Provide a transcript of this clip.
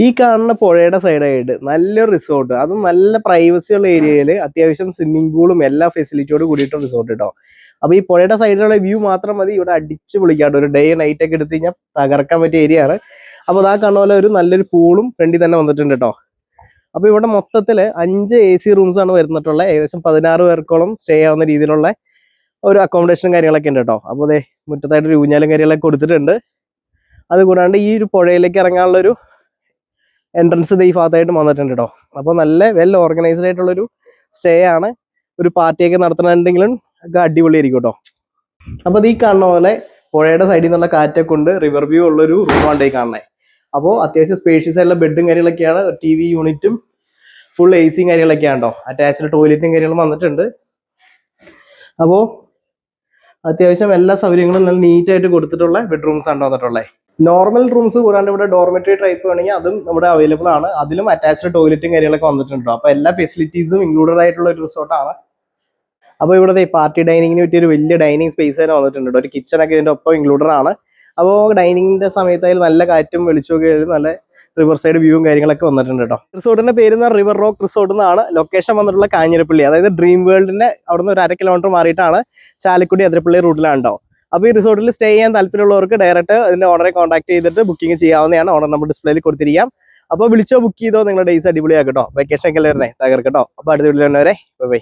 ഈ കാണുന്ന പുഴയുടെ സൈഡായിട്ട് നല്ലൊരു റിസോർട്ട്, അതും നല്ല പ്രൈവസി ഉള്ള ഏരിയയിൽ അത്യാവശ്യം സ്വിമ്മിംഗ് പൂളും എല്ലാ ഫെസിലിറ്റിയോട് കൂടിയിട്ട് റിസോർട്ട് കേട്ടോ. അപ്പൊ ഈ പുഴയുടെ സൈഡിലുള്ള വ്യൂ മാത്രം മതി ഇവിടെ അടിച്ച് പൊളിക്കാട്ടോ. ഒരു ഡേ നൈറ്റ് ഒക്കെ എടുത്ത് കഴിഞ്ഞാൽ തകർക്കാൻ പറ്റിയ ഏരിയ ആണ്. അപ്പോൾ അതാ കാണുന്ന പോലെ ഒരു നല്ലൊരു പൂളും ഫ്രണ്ടിൽ തന്നെ വന്നിട്ടുണ്ട് കേട്ടോ. അപ്പോൾ ഇവിടെ മൊത്തത്തിൽ 5 AC റൂംസ് ആണ് വരുന്നിട്ടുള്ളത്. ഏകദേശം 16 പേർക്കോളം സ്റ്റേ ആവുന്ന രീതിയിലുള്ള ഒരു അക്കോമഡേഷനും കാര്യങ്ങളൊക്കെ ഉണ്ട് കേട്ടോ. അപ്പോൾ അതെ മുറ്റത്തായിട്ട് ഒരു ഊഞ്ഞാലും കാര്യങ്ങളൊക്കെ കൊടുത്തിട്ടുണ്ട്. അതുകൂടാണ്ട് ഈ ഒരു പുഴയിലേക്ക് ഇറങ്ങാനുള്ള ഒരു എൻട്രൻസ് ഈ ഭാഗത്തായിട്ട് വന്നിട്ടുണ്ട് കേട്ടോ. അപ്പോൾ നല്ല വെൽ ഓർഗനൈസ്ഡ് ആയിട്ടുള്ളൊരു സ്റ്റേ ആണ്. ഒരു പാർട്ടിയൊക്കെ നടത്തണമെന്നുണ്ടെങ്കിലും ഒക്കെ അടിപൊളിയായിരിക്കും കേട്ടോ. അപ്പോൾ അത് ഈ കാണുന്ന പോലെ പുഴയുടെ സൈഡിൽ നിന്നുള്ള കാറ്റൊക്കെ കൊണ്ട് റിവർ വ്യൂ ഉള്ളൊരു റൂമാണ് ഈ കാണുന്നത്. അപ്പോൾ അത്യാവശ്യം സ്പേഷ്യസ് ആയിട്ടുള്ള ബെഡും കാര്യങ്ങളൊക്കെയാണ്. TV യൂണിറ്റും ഫുൾ AC കാര്യങ്ങളൊക്കെയാണ് കേട്ടോ. അറ്റാച്ച്ഡ് ടോയ്ലറ്റും കാര്യങ്ങളും വന്നിട്ടുണ്ട്. അപ്പോൾ അത്യാവശ്യം എല്ലാ സൗകര്യങ്ങളും നല്ല നീറ്റായിട്ട് കൊടുത്തിട്ടുള്ള ബെഡ്റൂംസ് ആണ് വന്നിട്ടുള്ളത്. നോർമൽ റൂംസ് കൂടാണ്ട് ഇവിടെ ഡോർമെറ്ററി ടൈപ്പ് വേണമെങ്കിൽ അതും ഇവിടെ അവൈലബിൾ ആണ്. അതിലും അറ്റാച്ച്ഡ് ടോയ്ലറ്റും കാര്യങ്ങളൊക്കെ വന്നിട്ടുണ്ട്. അപ്പോൾ എല്ലാ ഫെസിലിറ്റീസും ഇൻക്ലൂഡഡ് ആയിട്ടുള്ള ഒരു റിസോർട്ടാണ്. അപ്പോൾ ഇവിടെ പാർട്ടി ഡൈനിങ്ങിന് പറ്റിയ ഒരു വലിയ ഡൈനിങ് സ്പേസ് തന്നെ വന്നിട്ടുണ്ട്. ഒരു കിച്ചണൊക്കെ ഇതിൻ്റെ ഒപ്പം ഇൻക്ലൂഡഡ് ആണ്. അപ്പോൾ ഡൈനിങ്ങിന്റെ സമയത്തായാലും നല്ല കാറ്റും വെളിച്ചമൊക്കെ ആയാലും നല്ല റിവർ സൈഡ് വ്യൂവും കാര്യങ്ങളൊക്കെ വന്നിട്ടുണ്ട് കേട്ടോ. റിസോർട്ടിന്റെ പേര് റിവർ റോക്ക് റിസോർട്ട് എന്നാണ്. ലൊക്കേഷൻ വന്നിട്ടുള്ള കാഞ്ഞിരപ്പള്ളി, അതായത് ഡ്രീം വേൾഡിന്റെ അവിടുന്ന് ഒരു 1/2 കിലോമീറ്റർ മാറിയിട്ടാണ് ചാലക്കുടി അതിരപ്പള്ളി റൂട്ടിലാണ് കേട്ടോ. അപ്പോൾ ഈ റിസോർട്ടിൽ സ്റ്റേ ചെയ്യാൻ താല്പര്യമുള്ളവർക്ക് ഡയറക്റ്റ് അതിന്റെ ഓണറെ കോൺടാക്ട് ചെയ്തിട്ട് ബുക്കിംഗ് ചെയ്യാവുന്നതാണ്. ഓണർ നമ്പർ ഡിസ്പ്ലേയിൽ കൊടുത്തിരിക്കാം. അപ്പോൾ വിളിച്ചോ ബുക്ക് ചെയ്തോ നിങ്ങളുടെ ഡേയ്സ് അടിപൊളിയാക്കട്ടോ. വെക്കേഷൻ ഒക്കെ വരുന്നേ തകർക്കട്ടോ. അപ്പോൾ അടുത്ത വീഡിയോ വരെ ബൈ.